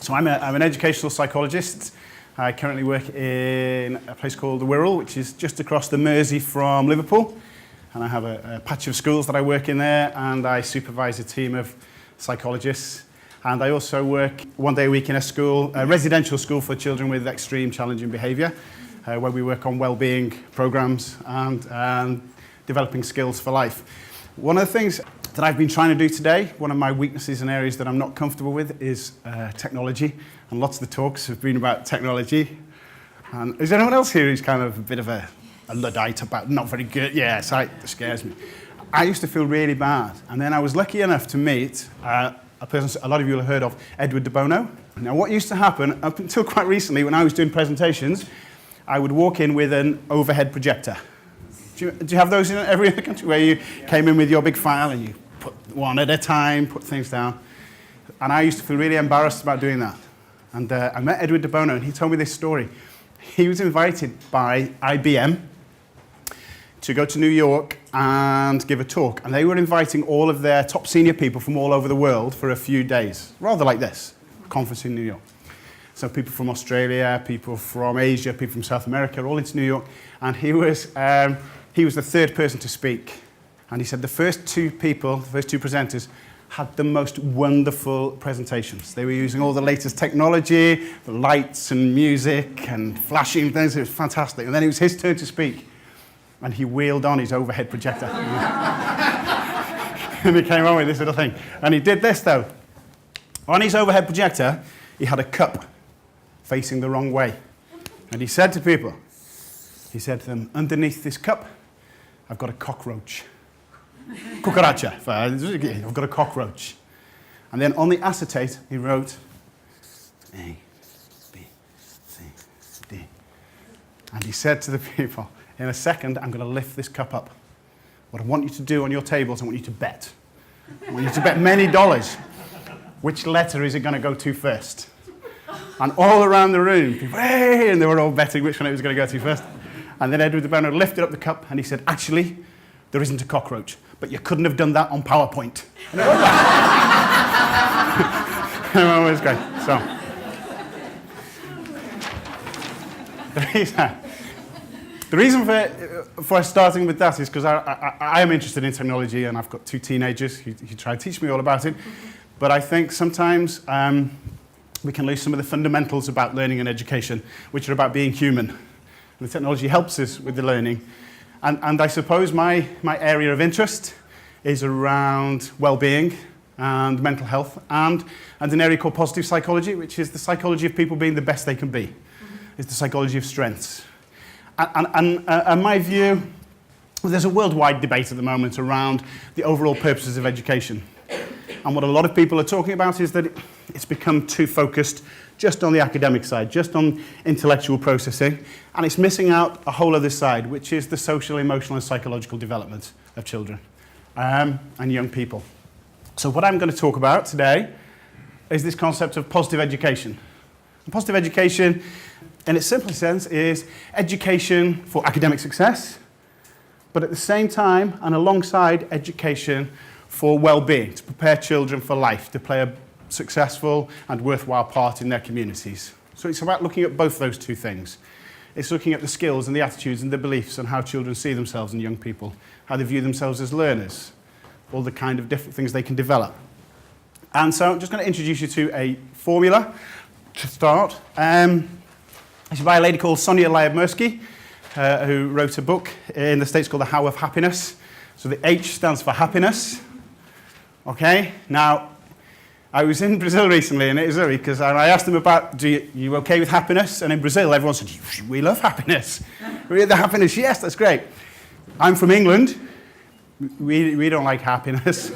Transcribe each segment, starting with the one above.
So I'm an educational psychologist. I currently work in a place called the Wirral, which is just across the Mersey from Liverpool. And I have a patch of schools that I work in there, and I supervise a team of psychologists. And I also work one day a week in a school, a residential school for children with extreme challenging behaviour, where we work on well-being programmes and developing skills for life. One of the things that I've been trying to do today, one of my weaknesses and areas that I'm not comfortable with is technology. And lots of the talks have been about technology. And is anyone else here who's kind of a bit of a Luddite about not very good? Yeah, it scares me. I used to feel really bad. And then I was lucky enough to meet a person a lot of you will have heard of, Edward de Bono. Now what used to happen up until quite recently when I was doing presentations, I would walk in with an overhead projector. Do you have those in every other country where you came in with your big file and you put one at a time, put things down? And I used to feel really embarrassed about doing that. And I met Edward de Bono and he told me this story. He was invited by IBM to go to New York and give a talk. And they were inviting all of their top senior people from all over the world for a few days, rather like this, a conference in New York. So people from Australia, people from Asia, people from South America, all into New York. And he was the third person to speak. And he said the first two presenters, had the most wonderful presentations. They were using all the latest technology, the lights and music and flashing things. It was fantastic. And then it was his turn to speak. And he wheeled on his overhead projector. And he came on with this little thing. And he did this, though. On his overhead projector, he had a cup facing the wrong way. And he said to people, he said to them, underneath this cup, I've got a cockroach. Cucaracha. I've got a cockroach. And then on the acetate, he wrote A, B, C, D. And he said to the people, in a second, I'm going to lift this cup up. What I want you to do on your tables, I want you to bet. I want you to bet many dollars. Which letter is it going to go to first? And all around the room, people, hey, and they were all betting which one it was going to go to first. And then Edward de Bono lifted up the cup and he said, actually, there isn't a cockroach, but you couldn't have done that on PowerPoint. And it was great. So, the reason for starting with that is because I am interested in technology and I've got two teenagers who try to teach me all about it. But I think sometimes we can lose some of the fundamentals about learning and education, which are about being human. And the technology helps us with the learning. And I suppose my area of interest is around well-being and mental health and an area called positive psychology, which is the psychology of people being the best they can be. It's the psychology of strengths. And my view, there's a worldwide debate at the moment around the overall purposes of education. And what a lot of people are talking about is that it's become too focused just on the academic side, just on intellectual processing, and it's missing out a whole other side, which is the social, emotional, and psychological development of children and young people. So what I'm going to talk about today is this concept of positive education. And positive education, in its simplest sense, is education for academic success, but at the same time and alongside education for well-being, to prepare children for life, to play a successful and worthwhile part in their communities. So it's about looking at both those two things. It's looking at the skills and the attitudes and the beliefs and how children see themselves and young people, how they view themselves as learners, all the kind of different things they can develop. And so I'm just going to introduce you to a formula to start. It's by a lady called Sonia Lyubomirsky, who wrote a book in the States called The How of Happiness. So the H stands for happiness. Okay, now, I was in Brazil recently, in Italy, because I asked them about, you okay with happiness? And in Brazil, everyone said, we love happiness. We the happiness, yes, that's great. I'm from England. We don't like happiness.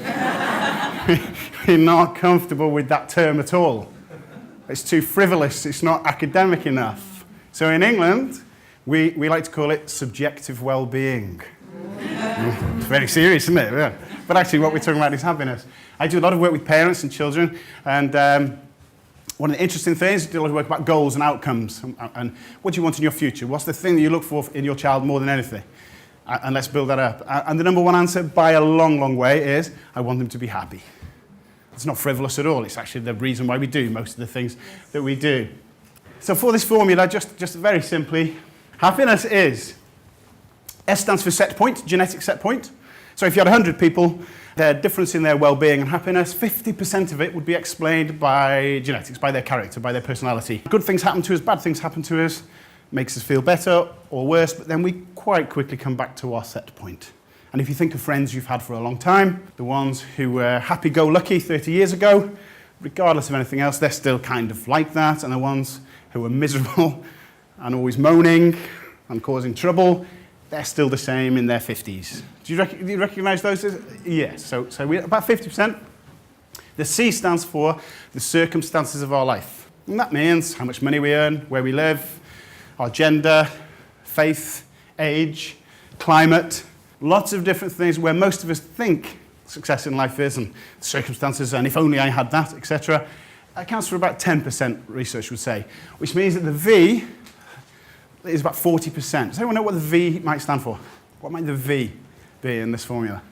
We're not comfortable with that term at all. It's too frivolous. It's not academic enough. So in England, we like to call it subjective well-being. It's very serious, isn't it? Yeah. But actually, what we're talking about is happiness. I do a lot of work with parents and children, and one of the interesting things, I do a lot of work about goals and outcomes, and what do you want in your future? What's the thing that you look for in your child more than anything? And let's build that up. And the number one answer, by a long, long way, is I want them to be happy. It's not frivolous at all. It's actually the reason why we do most of the things that we do. So for this formula, just very simply, happiness is, S stands for set point, genetic set point. So if you had 100 people, their difference in their well-being and happiness, 50% of it would be explained by genetics, by their character, by their personality. Good things happen to us, bad things happen to us, makes us feel better or worse, but then we quite quickly come back to our set point. And if you think of friends you've had for a long time, the ones who were happy-go-lucky 30 years ago, regardless of anything else, they're still kind of like that, and the ones who are miserable and always moaning and causing trouble, they're still the same in their 50s. Do you recognise those? Yes, so we're about 50%. The C stands for the circumstances of our life. And that means how much money we earn, where we live, our gender, faith, age, climate, lots of different things where most of us think success in life is, and circumstances, and if only I had that, etc. Accounts for about 10%, research would say, which means that the V is about 40%. Does anyone know what the V might stand for? What might the V be in this formula?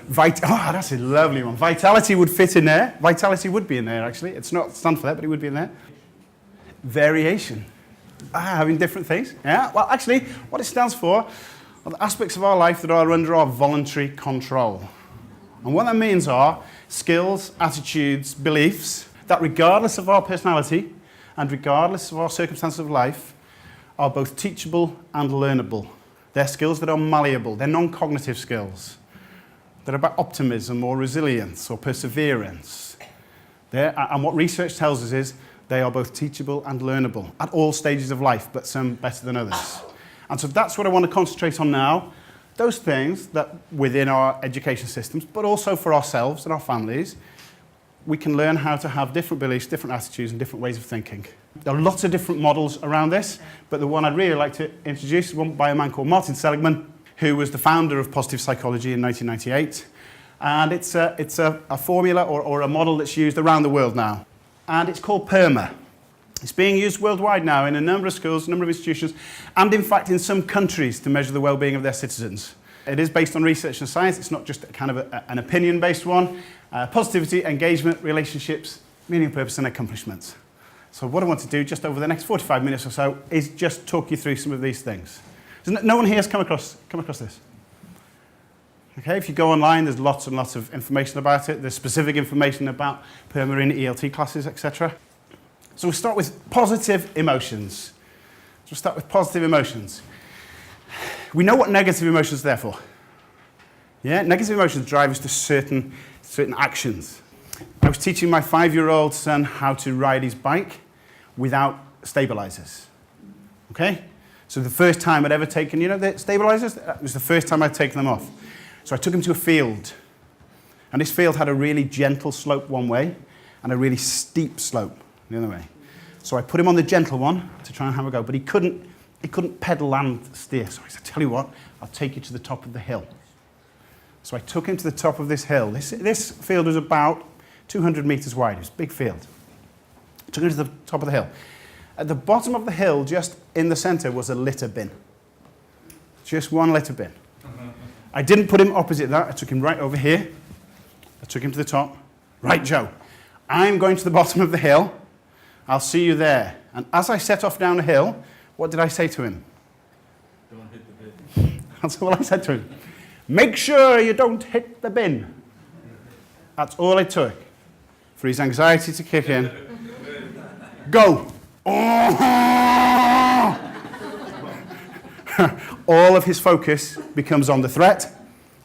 That's a lovely one. Vitality would fit in there. Vitality would be in there, actually. It's not stand for that, but it would be in there. Variation. Having different things. Yeah, well, actually, what it stands for are the aspects of our life that are under our voluntary control. And what that means are skills, attitudes, beliefs that regardless of our personality and regardless of our circumstances of life are both teachable and learnable. They're skills that are malleable. They're non-cognitive skills. They're about optimism or resilience or perseverance. And what research tells us is they are both teachable and learnable at all stages of life, but some better than others. And so that's what I want to concentrate on now. Those things that within our education systems, but also for ourselves and our families, we can learn how to have different beliefs, different attitudes, and different ways of thinking. There are lots of different models around this, but the one I'd really like to introduce is one by a man called Martin Seligman, who was the founder of positive psychology in 1998. And it's a formula or a model that's used around the world now. And it's called PERMA. It's being used worldwide now in a number of schools, a number of institutions, and in fact in some countries to measure the well-being of their citizens. It is based on research and science. It's not just kind of an opinion-based one. Positivity, engagement, relationships, meaning, purpose, and accomplishments. So what I want to do just over the next 45 minutes or so is just talk you through some of these things. No one here has come across this? Okay, if you go online, there's lots and lots of information about it. There's specific information about PERMA in ELT classes, etc. So we'll start with positive emotions. We know what negative emotions are there for. Yeah, negative emotions drive us to certain actions. I was teaching my 5-year-old son how to ride his bike without stabilizers. Okay? So the first time I'd ever taken, the stabilizers? It was the first time I'd taken them off. So I took him to a field. And this field had a really gentle slope one way and a really steep slope the other way. So I put him on the gentle one to try and have a go, but he couldn't pedal and steer. So I said, tell you what, I'll take you to the top of the hill. So I took him to the top of this hill. This field was about 200 meters wide. It was a big field. I took him to the top of the hill. At the bottom of the hill, just in the center, was a litter bin. Just one litter bin. I didn't put him opposite that. I took him right over here. I took him to the top. Right, Joe, I'm going to the bottom of the hill. I'll see you there. And as I set off down the hill, what did I say to him? Don't hit the bin. That's all I said to him. Make sure you don't hit the bin. That's all it took for his anxiety to kick in. Go. All of his focus becomes on the threat.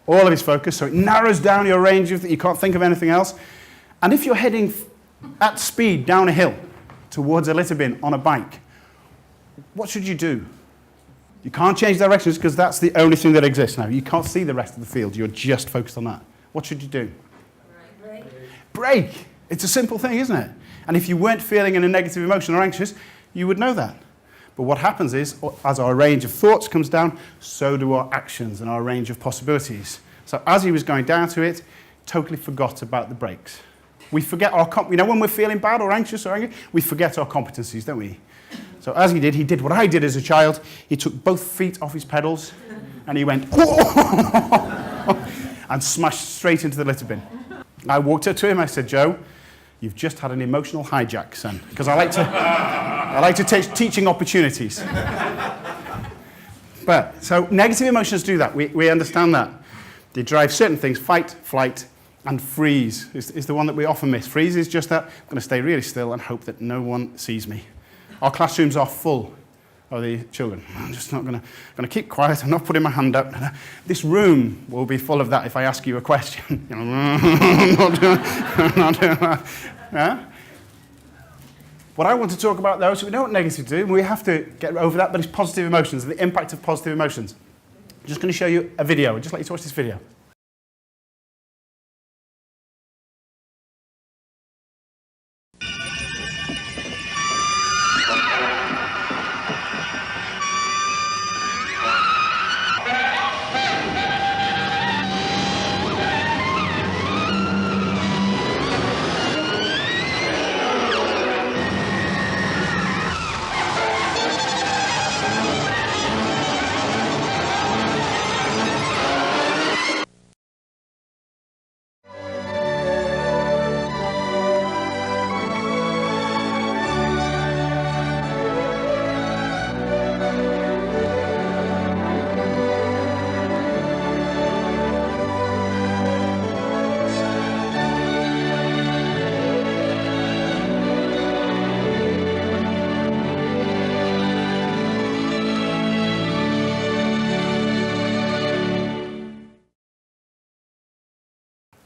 All of his focus, so it narrows down your range of that. You can't think of anything else. And if you're heading at speed down a hill towards a litter bin on a bike, what should you do? You can't change directions because that's the only thing that exists now. You can't see the rest of the field. You're just focused on that. What should you do? Brake. It's a simple thing, isn't it? And if you weren't feeling in a negative emotion or anxious, you would know that. But what happens is, as our range of thoughts comes down, so do our actions and our range of possibilities. So as he was going down to it, totally forgot about the brakes. We forget our, when we're feeling bad or anxious or angry, we forget our competencies, don't we? So as he did what I did as a child. He took both feet off his pedals and he went, and smashed straight into the litter bin. I walked up to him, I said, Joe, you've just had an emotional hijack, son, because I like to take teaching opportunities. But, so negative emotions do that. We understand that. They drive certain things, fight, flight, and freeze is the one that we often miss. Freeze is just that, I'm going to stay really still and hope that no one sees me. Our classrooms are full of the children. I'm just not going to keep quiet. I'm not putting my hand up. This room will be full of that if I ask you a question. I'm not doing that. Yeah? What I want to talk about, though, so we know what negative do, and we have to get over that, but it's positive emotions, the impact of positive emotions. I'm just going to show you a video. I'd just like you to watch this video.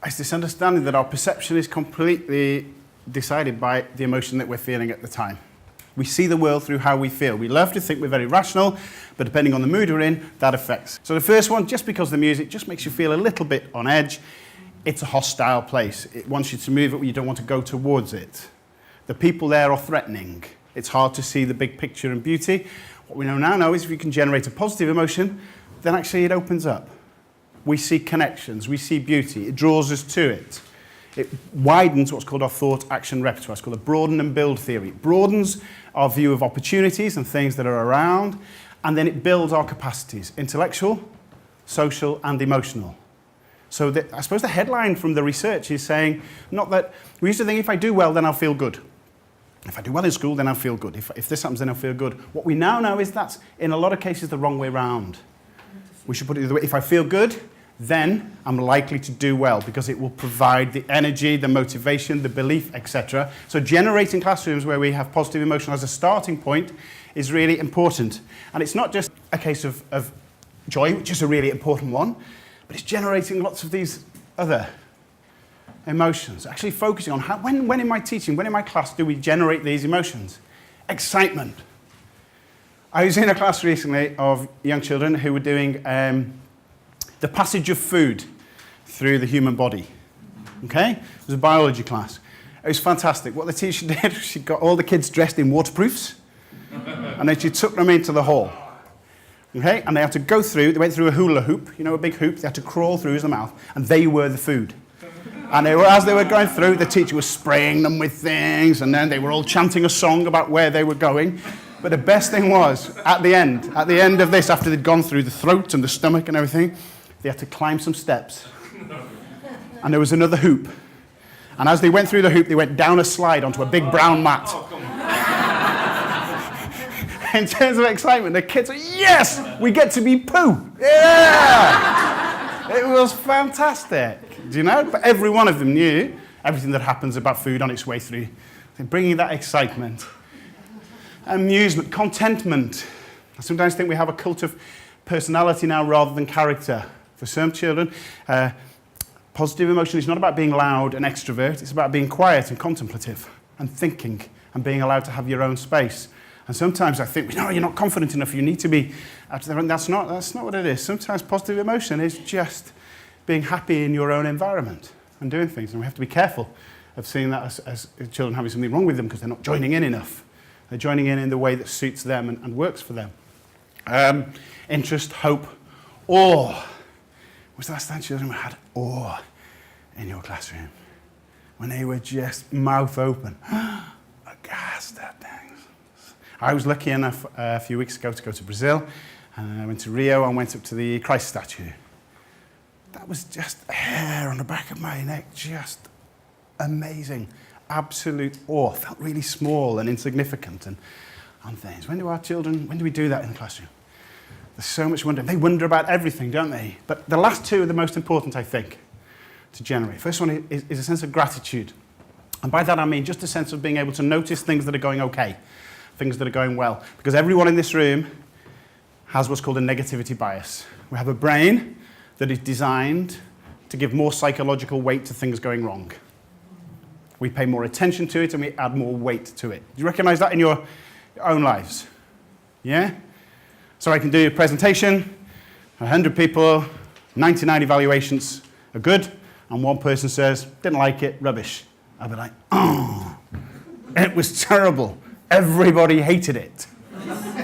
It's this understanding that our perception is completely decided by the emotion that we're feeling at the time. We see the world through how we feel. We love to think we're very rational, but depending on the mood we're in, that affects. So the first one, just because the music just makes you feel a little bit on edge, it's a hostile place. It wants you to move it, but you don't want to go towards it. The people there are threatening. It's hard to see the big picture and beauty. What we now know is if you can generate a positive emotion, then actually it opens up. We see connections, we see beauty, it draws us to it. It widens what's called our thought-action repertoire. It's called a broaden and build theory. It broadens our view of opportunities and things that are around, and then it builds our capacities, intellectual, social, and emotional. So I suppose the headline from the research is saying, not that, we used to think if I do well, then I'll feel good. If I do well in school, then I'll feel good. If this happens, then I'll feel good. What we now know is that's, in a lot of cases, the wrong way round. We should put it the other way. If I feel good, then I'm likely to do well because it will provide the energy, the motivation, the belief, etc. So generating classrooms where we have positive emotion as a starting point is really important. And it's not just a case of joy, which is a really important one, but it's generating lots of these other emotions. Actually focusing on how, when in my teaching, when in my class do we generate these emotions? Excitement. I was in a class recently of young children who were doing the passage of food through the human body. Okay? It was a biology class. It was fantastic. What the teacher did, she got all the kids dressed in waterproofs, and then she took them into the hall. Okay? And they had to go through, they went through a hula hoop, you know, a big hoop, they had to crawl through the mouth, and they were the food. And as they were going through, the teacher was spraying them with things, and then they were all chanting a song about where they were going. But the best thing was, at the end of this, after they'd gone through the throat and the stomach and everything, they had to climb some steps. And there was another hoop. And as they went through the hoop, they went down a slide onto a big brown mat. In terms of excitement, the kids were, yes, we get to be poo. Yeah! It was fantastic. Do you know? But every one of them knew everything that happens about food on its way through. They're bringing that excitement. Amusement, contentment. I sometimes think we have a cult of personality now rather than character. For some children, positive emotion is not about being loud and extrovert. It's about being quiet and contemplative and thinking and being allowed to have your own space. And sometimes I think, no, you're not confident enough. You need to be out there. And that's not what it is. Sometimes positive emotion is just being happy in your own environment and doing things. And we have to be careful of seeing that as children having something wrong with them because they're not joining in enough. They're joining in the way that suits them and works for them. Interest, hope, awe. Was the last time children had awe in your classroom? When they were just mouth open, aghast at things. I was lucky enough a few weeks ago to go to Brazil. And I went to Rio and went up to the Christ statue. That was just hair on the back of my neck, just amazing. Absolute awe. Felt really small and insignificant and on things. When do we do that in the classroom? There's so much wonder. They wonder about everything, don't they? But the last two are the most important, I think, to generate. First one is a sense of gratitude. And by that I mean just a sense of being able to notice things that are going okay, things that are going well. Because everyone in this room has what's called a negativity bias. We have a brain that is designed to give more psychological weight to things going wrong. We pay more attention to it and we add more weight to it. Do you recognize that in your own lives? Yeah? So I can do a presentation, 100 people, 99 evaluations are good, and one person says, didn't like it, rubbish. I'll be like, oh, it was terrible. Everybody hated it.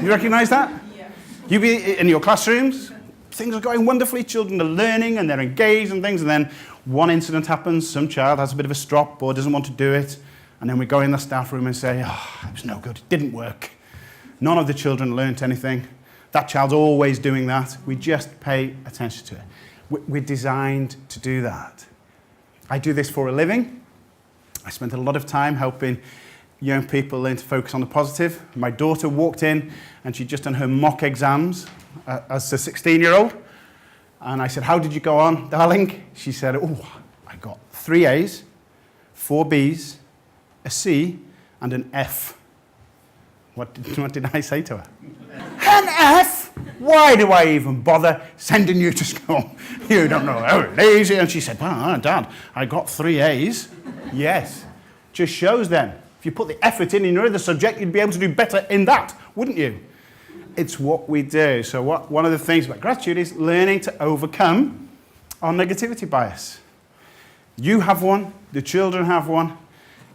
You recognize that? Yeah. You be in your classrooms, things are going wonderfully, children are learning and they're engaged and things, and then one incident happens, some child has a bit of a strop or doesn't want to do it, and then we go in the staff room and say, oh, it was no good, it didn't work. None of the children learnt anything. That child's always doing that. We just pay attention to it. We're designed to do that. I do this for a living. I spent a lot of time helping young people learn to focus on the positive. My daughter walked in and she'd just done her mock exams as a 16-year-old. And I said, how did you go on, darling? She said, oh, I got 3 A's, 4 B's, a C, and an F. What did I say to her? An F? Why do I even bother sending you to school? You don't know how lazy. And she said, well, Dad, I got 3 A's. Yes. Just shows then, if you put the effort in your other subject, you'd be able to do better in that, wouldn't you? It's what we do. So one of the things about gratitude is learning to overcome our negativity bias. You have one, the children have one,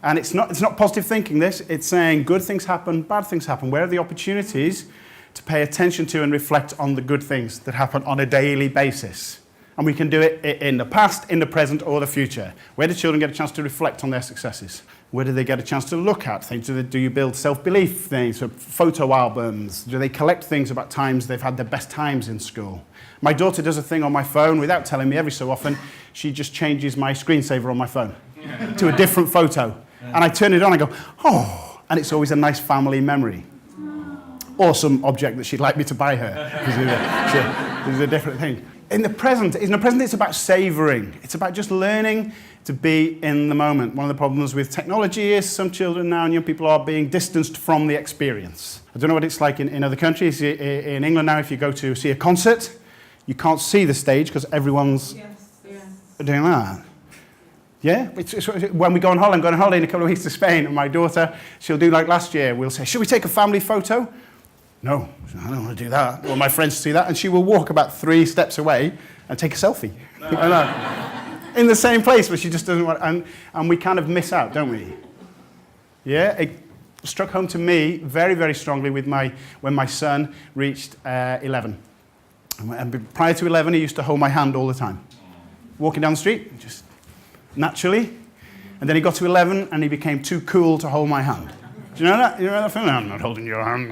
and it's not positive thinking this, it's saying good things happen, bad things happen. Where are the opportunities to pay attention to and reflect on the good things that happen on a daily basis? And we can do it in the past, in the present, or the future. Where do children get a chance to reflect on their successes? Where do they get a chance to look at things? Do you build self-belief things, so photo albums? Do they collect things about times they've had their best times in school? My daughter does a thing on my phone without telling me every so often. She just changes my screensaver on my phone to a different photo. And I turn it on and go, oh, and it's always a nice family memory. Or some object that she'd like me to buy her. It's a different thing. In the present, it's about savouring. It's about just learning to be in the moment. One of the problems with technology is some children now and young people are being distanced from the experience. I don't know what it's like in other countries. In England now, if you go to see a concert, you can't see the stage because everyone's doing that. Yeah? It's when we go on holiday, I'm going on holiday in a couple of weeks to Spain, and my daughter, she'll do like last year, we'll say, should we take a family photo? No, I don't want to do that. Or my friends see that, and she will walk about 3 steps away and take a selfie. In the same place, but she just doesn't want, and we kind of miss out, don't we? Yeah, it struck home to me very, very strongly when my son reached 11. And prior to 11, he used to hold my hand all the time. Walking down the street, just naturally. And then he got to 11, and he became too cool to hold my hand. Do you know that? You know that feeling? I'm not holding your hand.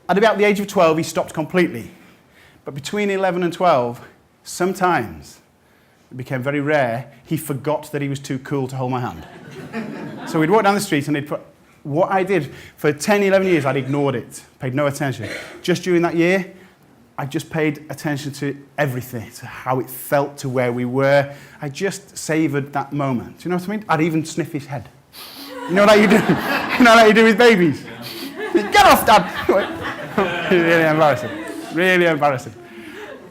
At about the age of 12, he stopped completely. But between 11 and 12, sometimes, it became very rare, he forgot that he was too cool to hold my hand. So we'd walk down the street and he'd put, what I did for 10, 11 years, I'd ignored it, paid no attention. Just during that year, I just paid attention to everything, to how it felt, to where we were. I just savoured that moment. Do you know what I mean? I'd even sniff his head. You know what you do? You know what you do with babies? Get off, Dad! Really embarrassing. Really embarrassing.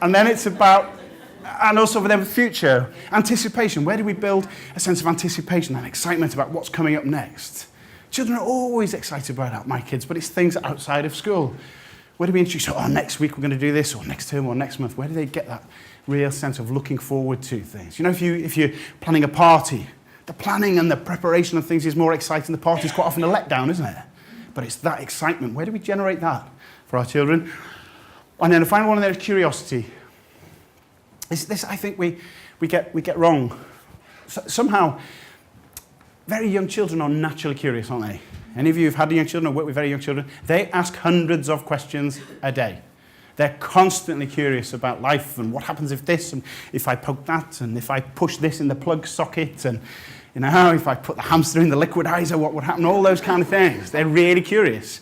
And then it's about, and also for the future, anticipation. Where do we build a sense of anticipation and excitement about what's coming up next? Children are always excited about that, my kids, but it's things outside of school. Where do we introduce, oh, next week we're going to do this, or next term, or next month? Where do they get that real sense of looking forward to things? You know, if you're planning a party, the planning and the preparation of things is more exciting. The party's quite often a letdown, isn't it? But it's that excitement. Where do we generate that for our children? And then the final one there is curiosity. This I think we get wrong. Somehow, very young children are naturally curious, aren't they? Any of you who've had young children or worked with very young children, they ask hundreds of questions a day. They're constantly curious about life and what happens if this, and if I poke that, and if I push this in the plug socket, and if I put the hamster in the liquidizer, what would happen? All those kind of things. They're really curious.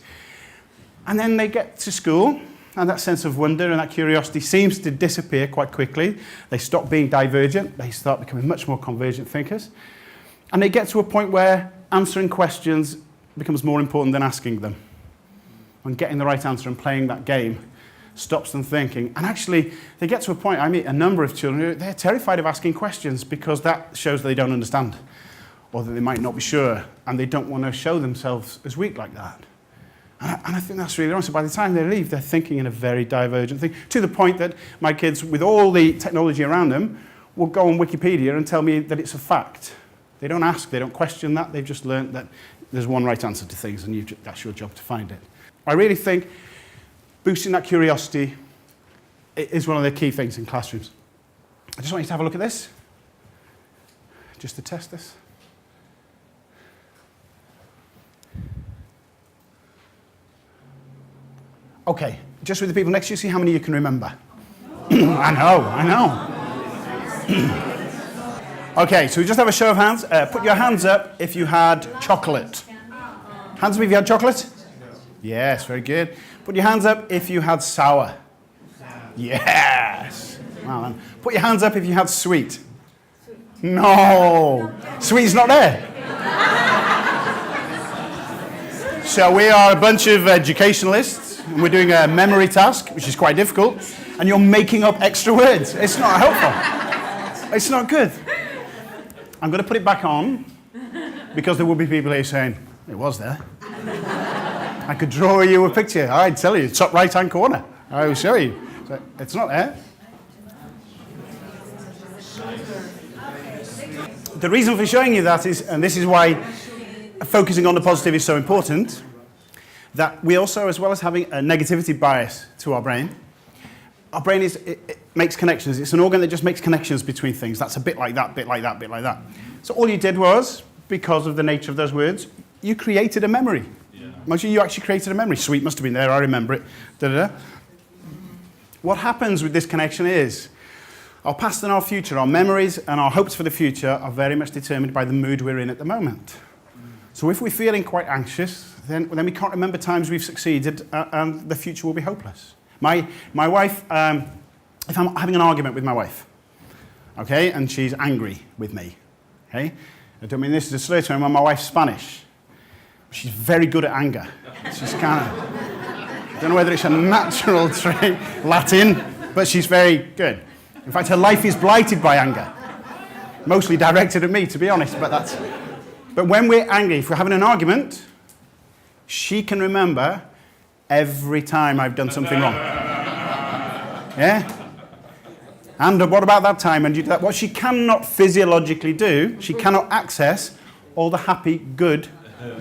And then they get to school, and that sense of wonder and that curiosity seems to disappear quite quickly. They stop being divergent. They start becoming much more convergent thinkers. And they get to a point where answering questions becomes more important than asking them. And getting the right answer and playing that game stops them thinking. And actually, they get to a point, I meet a number of children who they're terrified of asking questions because that shows that they don't understand, or that they might not be sure, and they don't want to show themselves as weak like that. And I think that's really wrong. So by the time they leave, they're thinking in a very divergent thing, to the point that my kids, with all the technology around them, will go on Wikipedia and tell me that it's a fact. They don't ask, they don't question that, they've just learned that there's one right answer to things, and that's your job to find it. I really think boosting that curiosity is one of the key things in classrooms. I just want you to have a look at this, just to test this. Okay, just with the people next to you, see how many you can remember. I know. Okay, so we just have a show of hands. Put your hands up if you had chocolate. Hands up if you had chocolate? Yes, very good. Put your hands up if you had sour. Yes. Well, then. Put your hands up if you had sweet. No. Sweet's not there. So we are a bunch of educationalists. And we're doing a memory task, which is quite difficult, and you're making up extra words. It's not helpful. It's not good. I'm going to put it back on, because there will be people here saying, it was there. I could draw you a picture. I'd tell you, top right-hand corner. I will show you. So it's not there. The reason for showing you that is, and this is why focusing on the positive is so important, that we also, as well as having a negativity bias to our brain it makes connections. It's an organ that just makes connections between things. That's a bit like that, bit like that, bit like that. So all you did was, because of the nature of those words, you created a memory. Yeah. Most of you actually created a memory. Sweet must have been there, I remember it. Da-da-da. What happens with this connection is, our past and our future, our memories and our hopes for the future are very much determined by the mood we're in at the moment. So if we're feeling quite anxious, then we can't remember times we've succeeded, and the future will be hopeless. My wife, if I'm having an argument with my wife, okay, and she's angry with me, okay, I don't mean this is a slur term, my wife's Spanish. She's very good at anger. She's kind of, I don't know whether it's a natural trait, Latin, but she's very good. In fact, her life is blighted by anger. Mostly directed at me, to be honest, but when we're angry, if we're having an argument, she can remember every time I've done something wrong. Yeah? And what about that time? And you do that. What she cannot physiologically do, she cannot access all the happy, good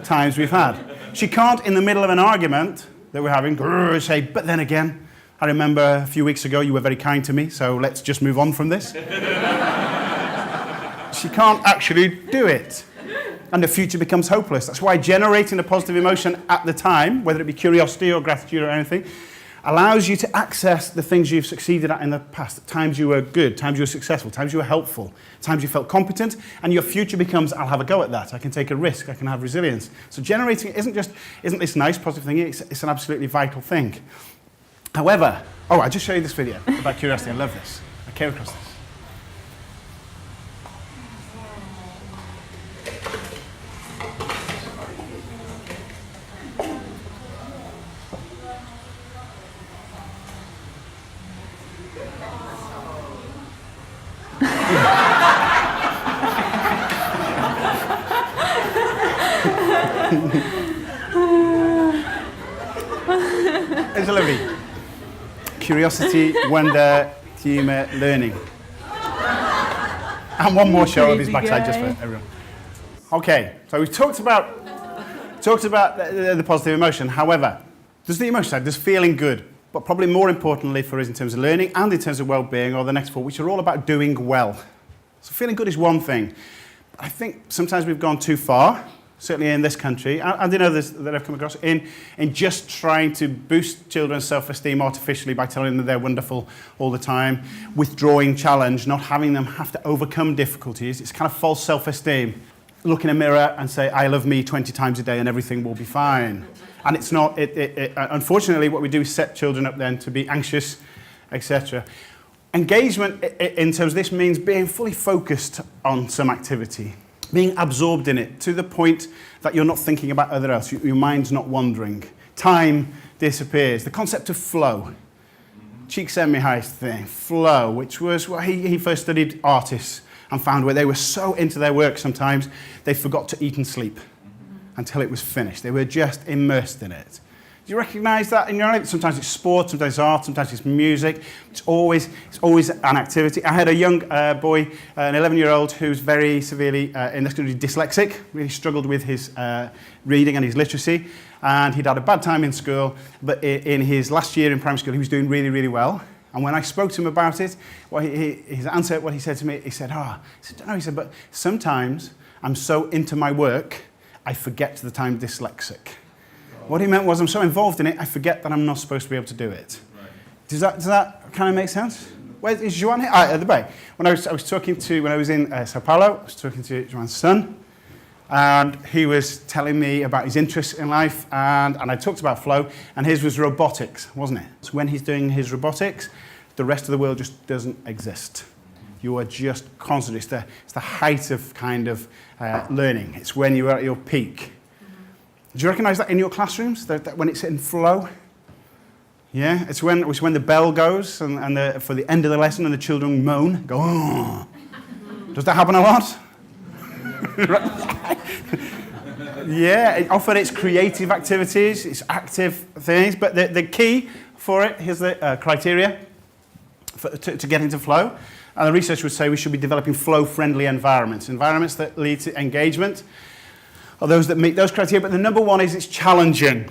times we've had. She can't, in the middle of an argument that we're having, say, but then again, I remember a few weeks ago you were very kind to me, so let's just move on from this. She can't actually do it. And the future becomes hopeless. That's why generating a positive emotion at the time, whether it be curiosity or gratitude or anything, allows you to access the things you've succeeded at in the past. Times you were good, times you were successful, times you were helpful, times you felt competent, and your future becomes, I'll have a go at that. I can take a risk. I can have resilience. So generating isn't this nice positive thing. It's an absolutely vital thing. However, I just showed you this video about curiosity. I love this. I came across this. It's lovely. Curiosity, wonder, humour, learning. And one more show of his backside just for everyone. Okay, so we've talked about the positive emotion. However, there's the emotion side, there's feeling good. But probably more importantly for us in terms of learning and in terms of well-being are the next four, which are all about doing well. So feeling good is one thing. I think sometimes we've gone too far certainly in this country, and in others that I've come across, in just trying to boost children's self-esteem artificially by telling them they're wonderful all the time, withdrawing challenge, not having them have to overcome difficulties. It's kind of false self-esteem. Look in a mirror and say, I love me 20 times a day and everything will be fine. And it's not, unfortunately, what we do is set children up then to be anxious, etc. Engagement in terms of this means being fully focused on some activity, being absorbed in it to the point that you're not thinking about other else, your mind's not wandering. Time disappears. The concept of flow. Csikszentmihalyi's thing, flow, which was what he first studied artists and found where they were so into their work sometimes they forgot to eat and sleep until it was finished. They were just immersed in it. Do you recognise that in your life? Sometimes it's sport, sometimes it's art, sometimes it's music. It's always an activity. I had a young boy, an 11-year-old, who's very severely, in this country, dyslexic, really struggled with his reading and his literacy, and he'd had a bad time in school, but in his last year in primary school, he was doing really, really well. And when I spoke to him about it, his answer, what he said to me, he said, but sometimes I'm so into my work, I forget the time dyslexic. What he meant was, I'm so involved in it, I forget that I'm not supposed to be able to do it. Right. Does that kind of make sense? Where is Joan here? At the back. When I was in Sao Paulo, I was talking to Joan's son, and he was telling me about his interests in life, and I talked about flow, and his was robotics, wasn't it? So when he's doing his robotics, the rest of the world just doesn't exist. You are just constantly, it's the height of kind of learning. It's when you're at your peak. Do you recognise that in your classrooms, that when it's in flow? Yeah, it's when the bell goes and for the end of the lesson and the children moan, go, oh. Does that happen a lot? Yeah, often it's creative activities, it's active things, but the key for it, here's the criteria to get into flow. And the research would say we should be developing flow-friendly environments that lead to engagement, or those that meet those criteria. But the number one is it's challenging.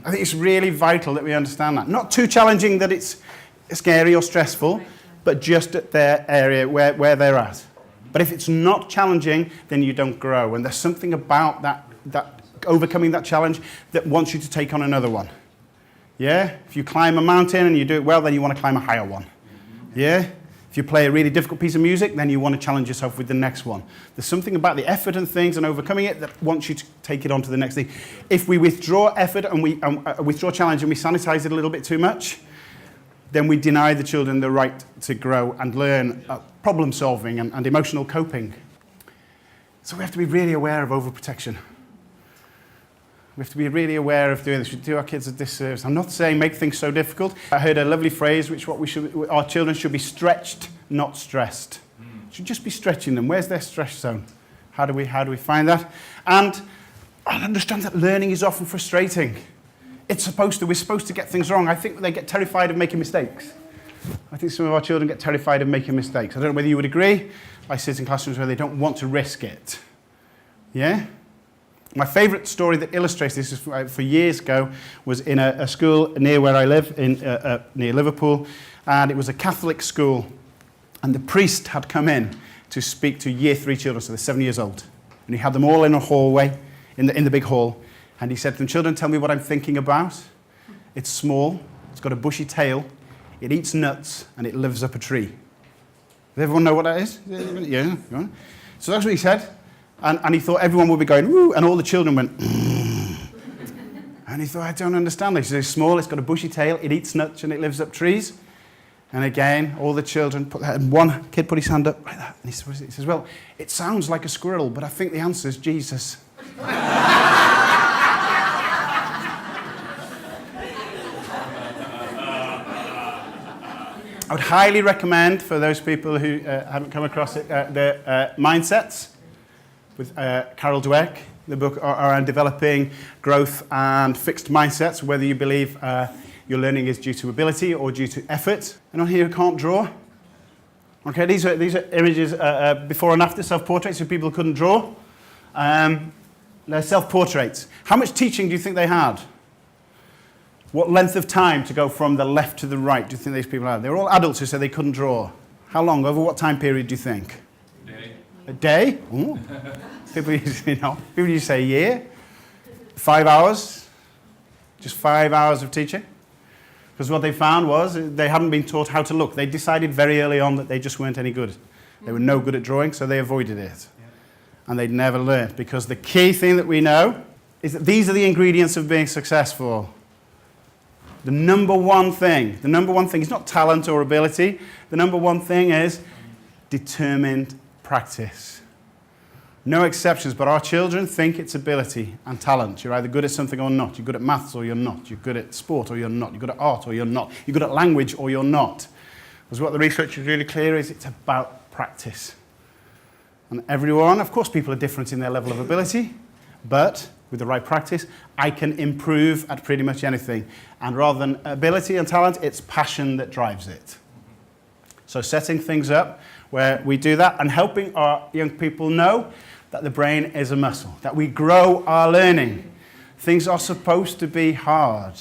I think it's really vital that we understand that. Not too challenging that it's scary or stressful, but just at their area where they're at. But if it's not challenging, then you don't grow. And there's something about that overcoming that challenge that wants you to take on another one. Yeah? If you climb a mountain and you do it well, then you want to climb a higher one. Yeah? If you play a really difficult piece of music, then you want to challenge yourself with the next one. There's something about the effort and things and overcoming it that wants you to take it on to the next thing. If we withdraw effort and we withdraw challenge and we sanitize it a little bit too much, then we deny the children the right to grow and learn problem solving and emotional coping. So we have to be really aware of overprotection. We have to be really aware of doing this. We do our kids a disservice. I'm not saying make things so difficult. I heard a lovely phrase, our children should be stretched, not stressed. Should just be stretching them. Where's their stress zone? How do we find that? And I understand that learning is often frustrating. We're supposed to get things wrong. I think they get terrified of making mistakes. I think some of our children get terrified of making mistakes. I don't know whether you would agree. I sit in classrooms where they don't want to risk it. Yeah? My favourite story that illustrates this is for years ago was in a school near where I live, near Liverpool, and it was a Catholic school, and the priest had come in to speak to year 3 children, so they're 7 years old, and he had them all in a hallway, in the big hall, and he said to them, children, tell me what I'm thinking about. It's small, it's got a bushy tail, it eats nuts, and it lives up a tree. Does everyone know what that is? Yeah. So that's what he said. And he thought everyone would be going, woo, and all the children went, mm. And he thought, I don't understand this. It's small, it's got a bushy tail, it eats nuts, and it lives up trees. And again, all the children put that, and one kid put his hand up like that, and he says, well, it sounds like a squirrel, but I think the answer is Jesus. I would highly recommend, for those people who haven't come across it, the Mindsets with Carol Dweck, the book around developing growth and fixed mindsets, whether you believe your learning is due to ability or due to effort. Anyone here who can't draw? Okay, these are images before and after self-portraits of people who couldn't draw. They're self-portraits. How much teaching do you think they had? What length of time to go from the left to the right do you think these people had? They were all adults who said they couldn't draw. How long? Over what time period do you think? Day. A day? Ooh. People usually say a year, 5 hours, just 5 hours of teaching. Because what they found was they hadn't been taught how to look. They decided very early on that they just weren't any good. They were no good at drawing, so they avoided it. And they'd never learned. Because the key thing that we know is that these are the ingredients of being successful. The number one thing is not talent or ability. The number one thing is determined practice. No exceptions, but our children think it's ability and talent. You're either good at something or not. You're good at maths or you're not. You're good at sport or you're not. You're good at art or you're not. You're good at language or you're not. Because what the research is really clear is it's about practice. And everyone, of course, people are different in their level of ability, but with the right practice, I can improve at pretty much anything. And rather than ability and talent, it's passion that drives it. So setting things up where we do that and helping our young people know that the brain is a muscle, that we grow our learning. Things are supposed to be hard.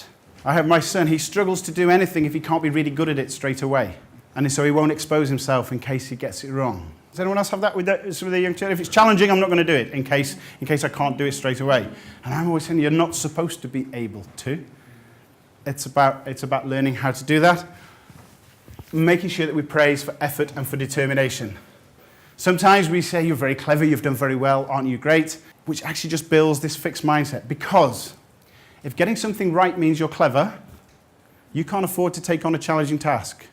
I have my son, he struggles to do anything if he can't be really good at it straight away. And so he won't expose himself in case he gets it wrong. Does anyone else have that with their young children? If it's challenging, I'm not going to do it in case I can't do it straight away. And I'm always saying you're not supposed to be able to. It's about learning how to do that. Making sure that we praise for effort and for determination. Sometimes we say, you're very clever, you've done very well, aren't you great? Which actually just builds this fixed mindset. Because if getting something right means you're clever, you can't afford to take on a challenging task.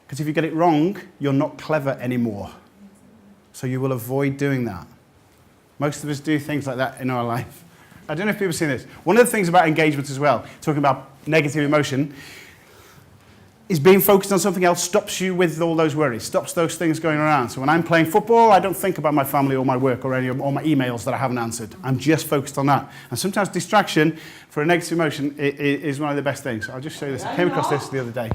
Because if you get it wrong, you're not clever anymore. So you will avoid doing that. Most of us do things like that in our life. I don't know if people have seen this. One of the things about engagement as well, talking about negative emotion, is being focused on something else stops you with all those worries, stops those things going around. So when I'm playing football, I don't think about my family or my work or all my emails that I haven't answered. I'm just focused on that. And sometimes distraction for a negative emotion is one of the best things. I'll just show you this. I came across this the other day.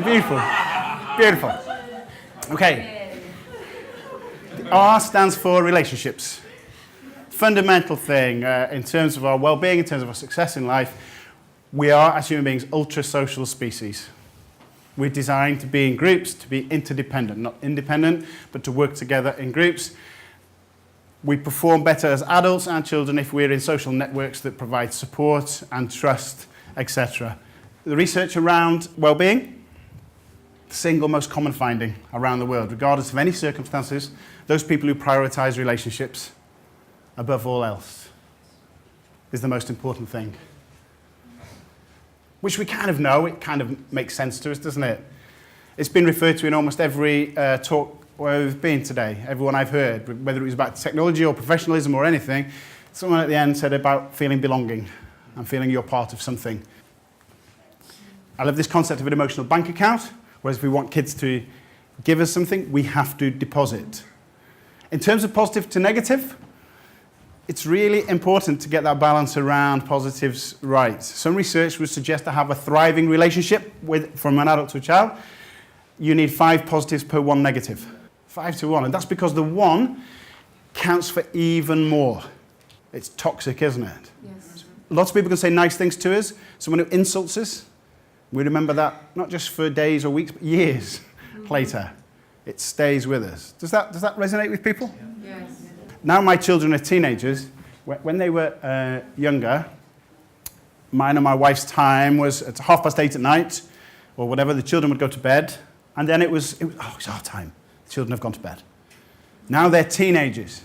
Beautiful. Beautiful. Okay. The R stands for relationships. Fundamental thing in terms of our well-being, in terms of our success in life. We are, as human beings, ultra-social species. We're designed to be in groups, to be interdependent, not independent, but to work together in groups. We perform better as adults and children if we're in social networks that provide support and trust, etc. The research around well-being, the single most common finding around the world, regardless of any circumstances, those people who prioritize relationships above all else is the most important thing. Which we kind of know, it kind of makes sense to us, doesn't it? It's been referred to in almost every talk where we've been today, everyone I've heard, whether it was about technology or professionalism or anything, someone at the end said about feeling belonging and feeling you're part of something. I love this concept of an emotional bank account, whereas if we want kids to give us something, we have to deposit. In terms of positive to negative, it's really important to get that balance around positives right. Some research would suggest to have a thriving relationship from an adult to a child, you need 5 positives per 1 negative. 5 to 1. And that's because the 1 counts for even more. It's toxic, isn't it? Yes. Lots of people can say nice things to us. Someone who insults us, we remember that not just for days or weeks, but years later. It stays with us. Does that resonate with people? Yes. Now my children are teenagers. When they were younger, mine and my wife's time was at 8:30 at night, or whatever. The children would go to bed, and then it was it's our time. The children have gone to bed. Now they're teenagers.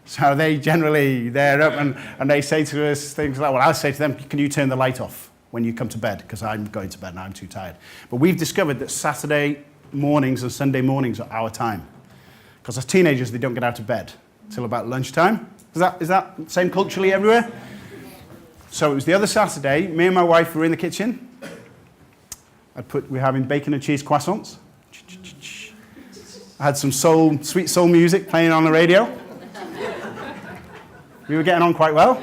So they're up and they say to us things like, well, I'll say to them, can you turn the light off when you come to bed? Because I'm going to bed and I'm too tired. But we've discovered that Saturday mornings and Sunday mornings are our time. Because as teenagers, they don't get out of bed till about lunchtime. Is that same culturally everywhere? So it was the other Saturday, me and my wife were in the kitchen. We're having bacon and cheese croissants. I had some sweet soul music playing on the radio. We were getting on quite well.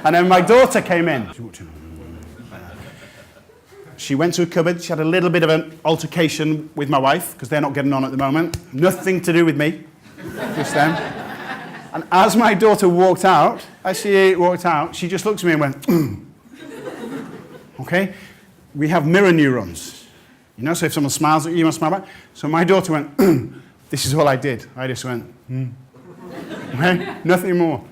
And then my daughter came in. She went to a cupboard. She had a little bit of an altercation with my wife, because they're not getting on at the moment. Nothing to do with me. just then. And as my daughter walked out, she just looked at me and went, Okay? We have mirror neurons. You know, so if someone smiles at you, you must smile back. So my daughter went, This is all I did. I just went, Okay? Nothing more.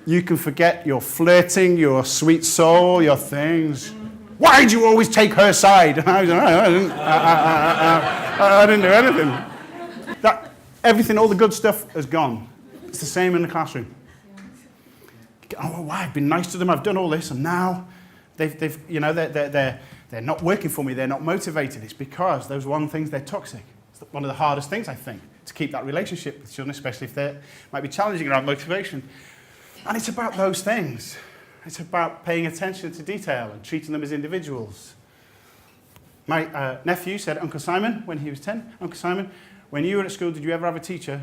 You can forget your flirting, your sweet soul, your things. Why do you always take her side? And I was like, I didn't do anything. Everything, all the good stuff has gone. It's the same in the classroom. Oh, why? I've been nice to them. I've done all this, and now they're not working for me. They're not motivated. It's because those one things, they're toxic. It's one of the hardest things, I think, to keep that relationship with children, especially if they might be challenging around motivation. And it's about those things. It's about paying attention to detail and treating them as individuals. My nephew said, Uncle Simon, when he was 10, Uncle Simon, when you were at school, did you ever have a teacher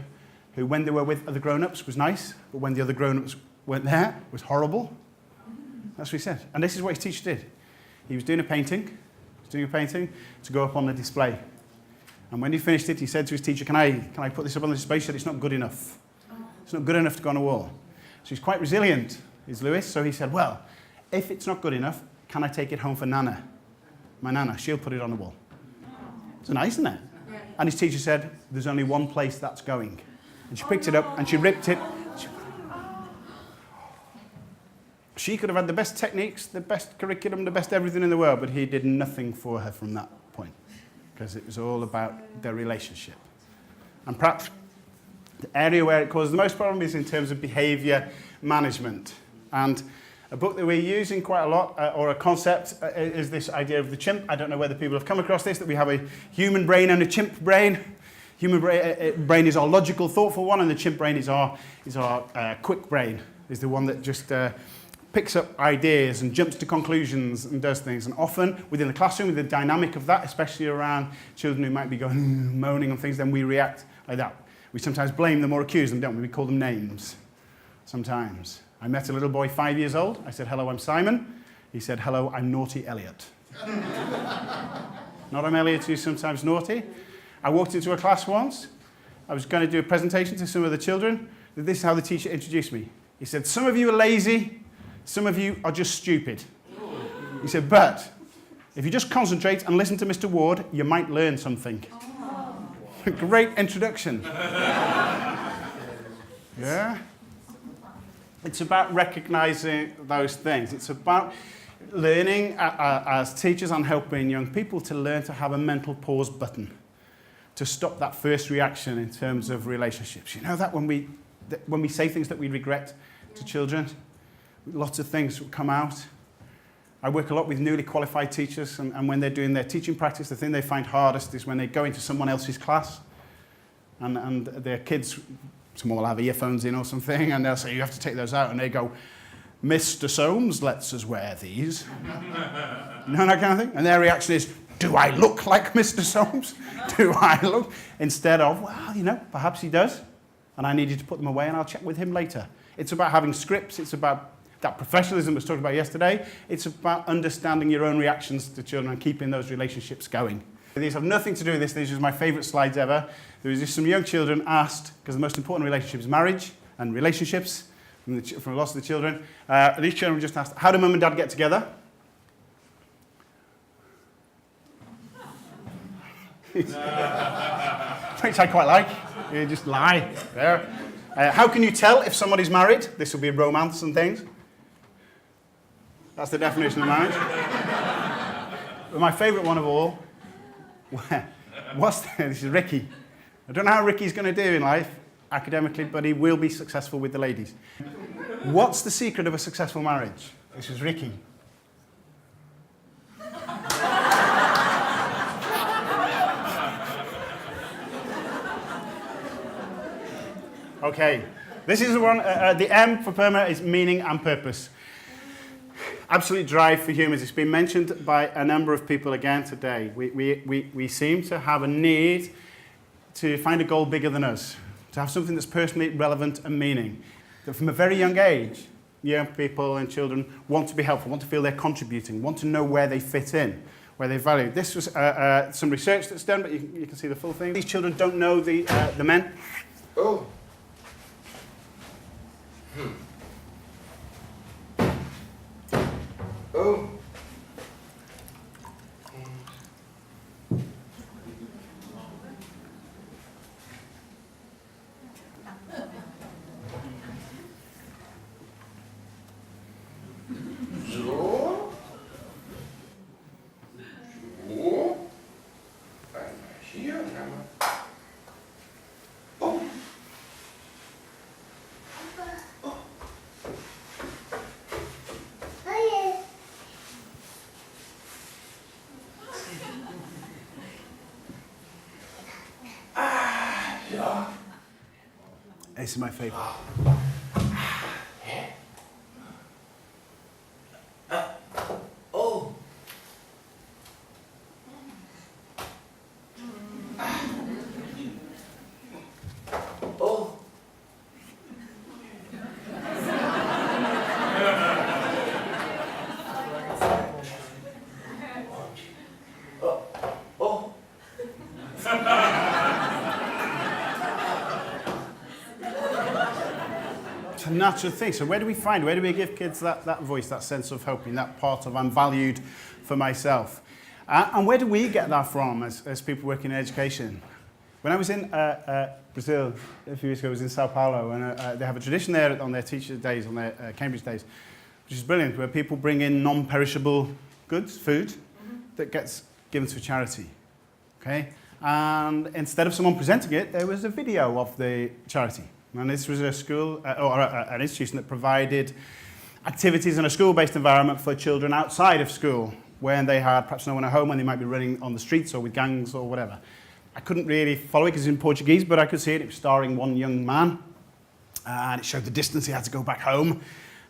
who, when they were with other grown-ups, was nice, but when the other grown-ups weren't there, was horrible? That's what he said. And this is what his teacher did. He was doing a painting to go up on the display. And when he finished it, he said to his teacher, can I put this up on the display? She said, it's not good enough. It's not good enough to go on a wall. So he's quite resilient, is Lewis. So he said, well, if it's not good enough, can I take it home for Nana? My Nana, she'll put it on the wall. It's nice, isn't it? And his teacher said, there's only one place that's going. And she picked it up and she ripped it. She could have had the best techniques, the best curriculum, the best everything in the world, but he did nothing for her from that point, because it was all about their relationship. And perhaps the area where it causes the most problem is in terms of behaviour management. And a book that we're using quite a lot, or a concept, is this idea of the chimp. I don't know whether people have come across this, that we have a human brain and a chimp brain. Human brain is our logical, thoughtful one, and the chimp brain is our quick brain, is the one that just picks up ideas and jumps to conclusions and does things. And often within the classroom, with the dynamic of that, especially around children who might be going moaning on things, then we react like that. We sometimes blame them or accuse them, don't we? We call them names sometimes. I met a little boy 5 years old. I said, hello, I'm Simon. He said, hello, I'm naughty Elliot. Not I'm Elliot who's sometimes naughty. I walked into a class once. I was going to do a presentation to some of the children. This is how the teacher introduced me. He said, some of you are lazy, some of you are just stupid. He said, but if you just concentrate and listen to Mr. Ward, you might learn something. Great introduction. Yeah? It's about recognizing those things. It's about learning as teachers and helping young people to learn to have a mental pause button to stop that first reaction in terms of relationships. You know that when we say things that we regret to children, lots of things come out. I work a lot with newly qualified teachers, and when they're doing their teaching practice, the thing they find hardest is when they go into someone else's class and their kids, someone will have earphones in or something, and they'll say, you have to take those out, and they go, Mr. Soames lets us wear these. You know, that kind of thing? And their reaction is, do I look like Mr. Soames? Do I look? Instead of, well, you know, perhaps he does, and I need you to put them away, and I'll check with him later. It's about having scripts. It's about that professionalism was talked about yesterday. It's about understanding your own reactions to children and keeping those relationships going. These have nothing to do with this. These are my favourite slides ever. There was just some young children asked, because the most important relationship is marriage and relationships, from lots of the children. These children were just asked, how do mum and dad get together? Which I quite like. You just lie there. How can you tell if somebody's married? This will be romance and things. That's the definition of marriage. But my favourite one of all, this is Ricky. I don't know how Ricky's going to do in life, academically, but he will be successful with the ladies. What's the secret of a successful marriage? This is Ricky. Okay, this is the one, the M for perma is meaning and purpose. Absolute drive for humans. It's been mentioned by a number of people again today. We seem to have a need to find a goal bigger than us, to have something that's personally relevant and meaning. That from a very young age, young people and children want to be helpful, want to feel they're contributing, want to know where they fit in, where they value. This was some research that's done, but you can see the full thing. These children don't know the men. Oh. Oh. So. So. Einmal hier und einmal. Oh. Ja. This is my favorite. Oh. Oh. Oh. It's a natural thing. So where do we give kids that voice, that sense of helping, that part of I'm valued for myself? And where do we get that from as people working in education? When I was in Brazil a few years ago, I was in Sao Paulo, and they have a tradition there on their teacher days, on their Cambridge days, which is brilliant, where people bring in non-perishable goods, food, that gets given to charity. Okay? And instead of someone presenting it, there was a video of the charity. And this was a school, or an institution that provided activities in a school-based environment for children outside of school, when they had perhaps no one at home, when they might be running on the streets or with gangs or whatever. I couldn't really follow it because it's in Portuguese, but I could see it. It was starring one young man, and it showed the distance he had to go back home,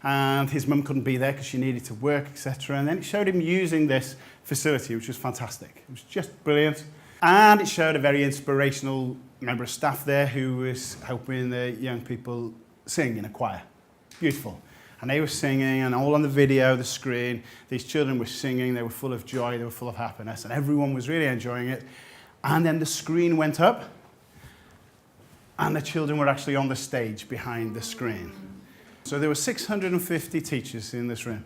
and his mum couldn't be there because she needed to work, etc. And then it showed him using this facility, which was fantastic. It was just brilliant. And it showed a very inspirational member of staff there who was helping the young people sing in a choir. Beautiful. And they were singing, and all on the video, the screen, these children were singing, they were full of joy, they were full of happiness, and everyone was really enjoying it. And then the screen went up, and the children were actually on the stage behind the screen. So there were 650 teachers in this room.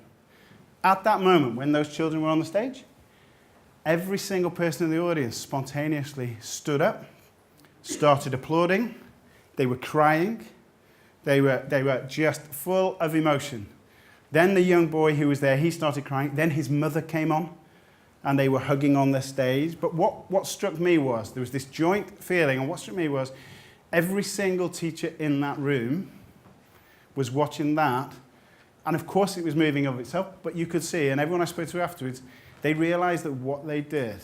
At that moment, when those children were on the stage, every single person in the audience spontaneously stood up, started applauding, they were crying, they were just full of emotion. Then the young boy who was there, he started crying, then his mother came on, and they were hugging on the stage. But what struck me was, there was this joint feeling, and what struck me was, every single teacher in that room was watching that, and of course it was moving of itself, but you could see, and everyone I spoke to afterwards, they realized that what they did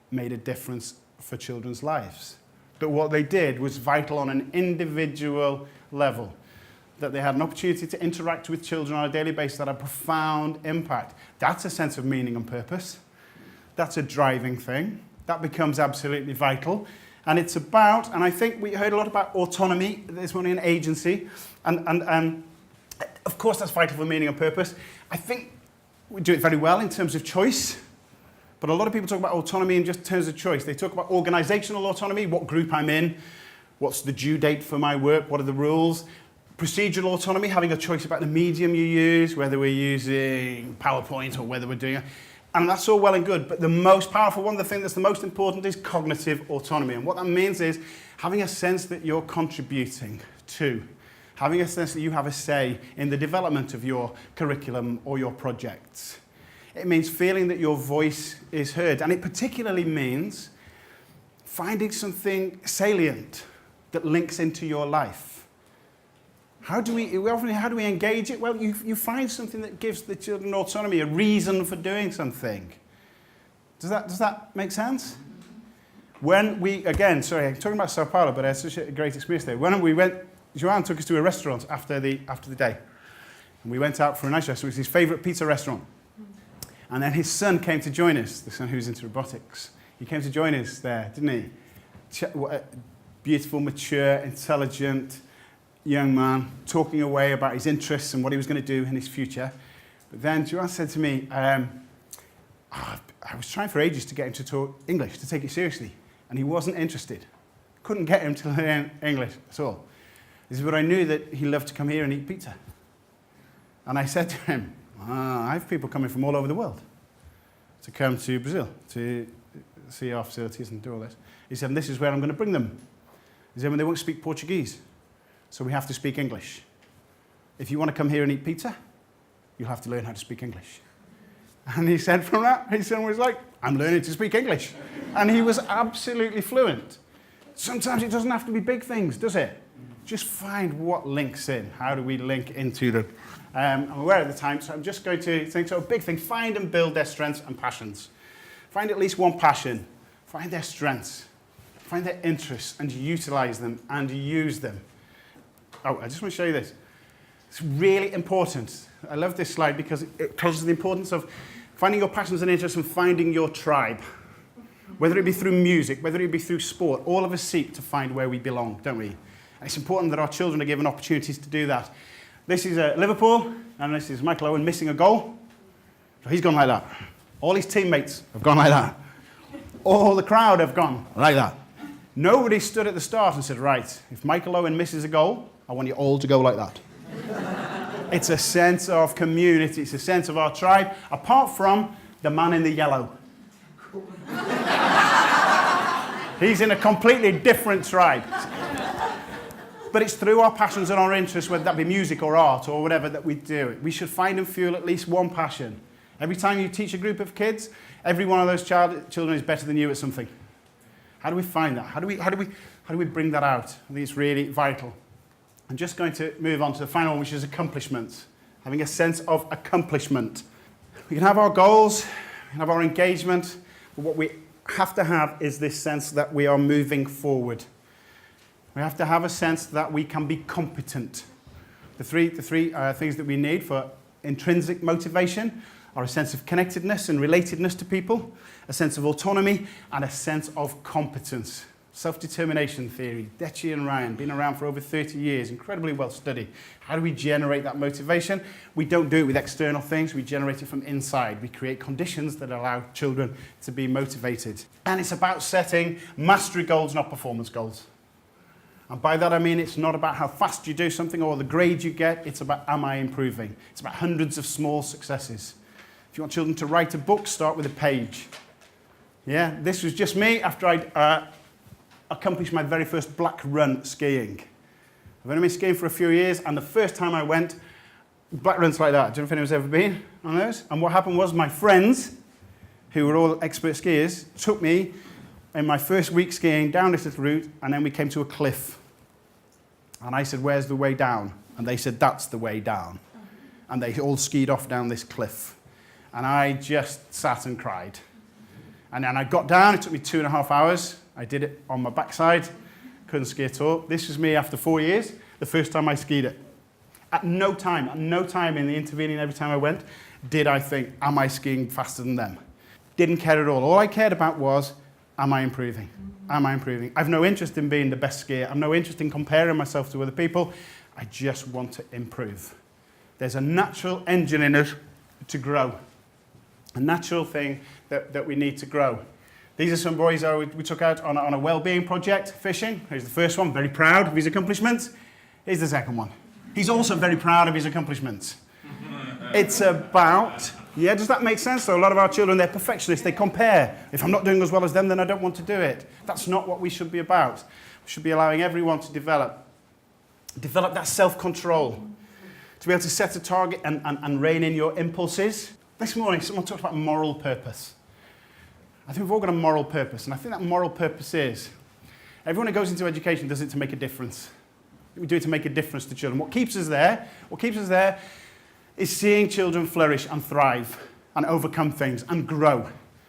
made a difference for children's lives. That what they did was vital on an individual level. That they had an opportunity to interact with children on a daily basis that had a profound impact. That's a sense of meaning and purpose. That's a driving thing. That becomes absolutely vital. And it's about, and I think we heard a lot about autonomy, this one in agency, and of course that's vital for meaning and purpose. I think we do it very well in terms of choice, but a lot of people talk about autonomy in just terms of choice. They talk about organizational autonomy, what group I'm in, what's the due date for my work, what are the rules. Procedural autonomy, having a choice about the medium you use, whether we're using PowerPoint or whether we're doing it. And that's all well and good, but the most powerful one, the thing that's the most important, is cognitive autonomy. And what that means is having a sense that you're contributing to, having a sense that you have a say in the development of your curriculum or your projects. It means feeling that your voice is heard, and it particularly means finding something salient that links into your life. How do we engage it? Well, you find something that gives the children autonomy, a reason for doing something. Does that make sense? When we, again, sorry, I'm talking about Sao Paulo, but I had such a great experience there. When we went, Joanne took us to a restaurant after the day. And we went out for a nice restaurant. It was his favourite pizza restaurant. And then his son came to join us, the son who's into robotics. He came to join us there, didn't he? Beautiful, mature, intelligent young man, talking away about his interests and what he was going to do in his future. But then Joanne said to me, I was trying for ages to get him to talk English, to take it seriously, and he wasn't interested. Couldn't get him to learn English at all. This is where I knew that he loved to come here and eat pizza. And I said to him, I have people coming from all over the world to come to Brazil to see our facilities and do all this. He said, and this is where I'm going to bring them. He said, well, they won't speak Portuguese, so we have to speak English. If you want to come here and eat pizza, you'll have to learn how to speak English. And he said from that, his son was like, I'm learning to speak English. And he was absolutely fluent. Sometimes it doesn't have to be big things, does it? Just find what links in. How do we link into them? I'm aware of the time, so I'm just going to think, so a big thing, find and build their strengths and passions. Find at least one passion. Find their strengths. Find their interests and utilize them and use them. Oh, I just want to show you this. It's really important. I love this slide because it tells us the importance of finding your passions and interests and finding your tribe. Whether it be through music, whether it be through sport, all of us seek to find where we belong, don't we? And it's important that our children are given opportunities to do that. This is Liverpool, and this is Michael Owen missing a goal. So he's gone like that. All his teammates have gone like that. All the crowd have gone like that. Nobody stood at the start and said, right, if Michael Owen misses a goal, I want you all to go like that. It's a sense of community. It's a sense of our tribe, apart from the man in the yellow. He's in a completely different tribe. But it's through our passions and our interests, whether that be music or art or whatever, that we do it. We should find and fuel at least one passion. Every time you teach a group of kids, every one of those children is better than you at something. How do we find that? How do we bring that out? I think it's really vital. I'm just going to move on to the final one, which is accomplishments. Having a sense of accomplishment. We can have our goals, we can have our engagement, but what we have to have is this sense that we are moving forward. We have to have a sense that we can be competent. The three things that we need for intrinsic motivation are a sense of connectedness and relatedness to people, a sense of autonomy, and a sense of competence. Self-determination theory, Detchy and Ryan, been around for over 30 years, incredibly well studied. How do we generate that motivation? We don't do it with external things, we generate it from inside. We create conditions that allow children to be motivated. And it's about setting mastery goals, not performance goals. And by that I mean it's not about how fast you do something or the grade you get, it's about am I improving? It's about hundreds of small successes. If you want children to write a book, start with a page. Yeah, this was just me after I'd accomplished my very first black run skiing. I've only been skiing for a few years, and the first time I went, black runs like that. Do you know if anyone's ever been on those? And what happened was my friends, who were all expert skiers, took me in my first week skiing down this little route, and then we came to a cliff. And I said, where's the way down? And they said, that's the way down. And they all skied off down this cliff. And I just sat and cried. And then I got down, it took me 2.5 hours. I did it on my backside, couldn't ski at all. This was me after 4 years, the first time I skied it. At no time in the intervening every time I went, did I think, am I skiing faster than them? Didn't care at all. All I cared about was, am I improving? Am I improving? I've no interest in being the best skier. I've no interest in comparing myself to other people. I just want to improve. There's a natural engine in us to grow. A natural thing that we need to grow. These are some boys we took out on a well-being project, fishing. Here's the first one, very proud of his accomplishments. Here's the second one. He's also very proud of his accomplishments. It's about, yeah, does that make sense? So a lot of our children, they're perfectionists, they compare. If I'm not doing as well as them, then I don't want to do it. That's not what we should be about. We should be allowing everyone to develop that self-control, to be able to set a target and rein in your impulses. This morning, someone talked about moral purpose. I think we've all got a moral purpose, and I think that moral purpose is everyone who goes into education does it to make a difference. We do it to make a difference to children. What keeps us there is seeing children flourish and thrive and overcome things and grow.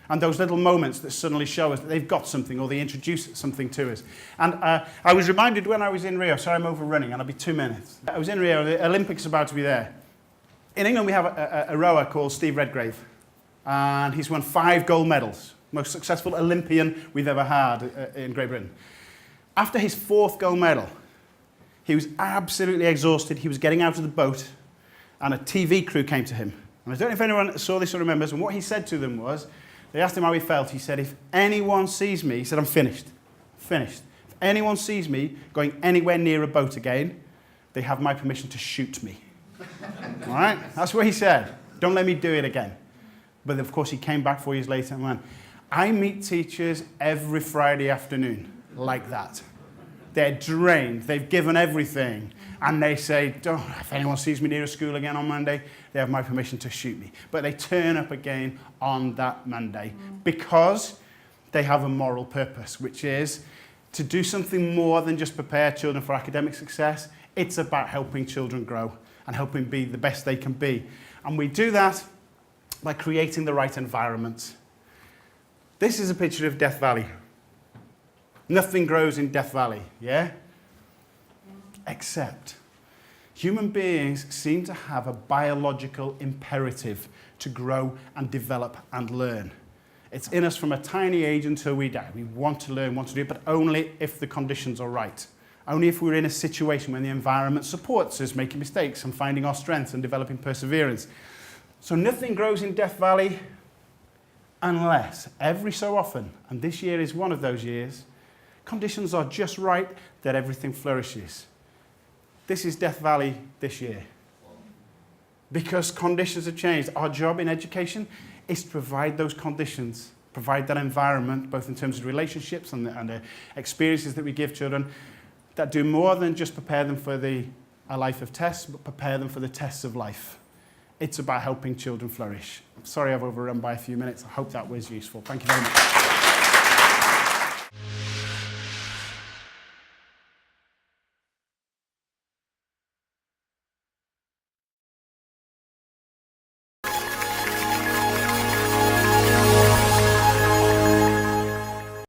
And those little moments that suddenly show us that they've got something or they introduce something to us. And I was reminded when I was in Rio, sorry I'm overrunning, and I'll be 2 minutes. I was in Rio, the Olympics are about to be there. In England we have a rower called Steve Redgrave, and he's won 5 gold medals. Most successful Olympian we've ever had in Great Britain. After his 4th gold medal, he was absolutely exhausted. He was getting out of the boat, and a TV crew came to him. And I don't know if anyone saw this or remembers, and what he said to them was, They asked him how he felt. He said, if anyone sees me, he said, I'm finished. Finished. If anyone sees me going anywhere near a boat again, they have my permission to shoot me. All right? That's what he said. Don't let me do it again. But of course, he came back 4 years later and went, I meet teachers every Friday afternoon like that. They're drained. They've given everything. And they say, oh, if anyone sees me near a school again on Monday, they have my permission to shoot me. But they turn up again on that Monday because they have a moral purpose, which is to do something more than just prepare children for academic success. It's about helping children grow and helping be the best they can be. And we do that by creating the right environment. This is a picture of Death Valley. Nothing grows in Death Valley, yeah? Except human beings seem to have a biological imperative to grow and develop and learn. It's in us from a tiny age until we die. We want to learn, want to do it, but only if the conditions are right. Only if we're in a situation when the environment supports us making mistakes and finding our strengths and developing perseverance. So nothing grows in Death Valley unless every so often, and this year is one of those years, conditions are just right that everything flourishes. This is Death Valley this year. Because conditions have changed. Our job in education is to provide those conditions, provide that environment, both in terms of relationships and the experiences that we give children, that do more than just prepare them for a life of tests, but prepare them for the tests of life. It's about helping children flourish. I'm sorry I've overrun by a few minutes. I hope that was useful. Thank you very much.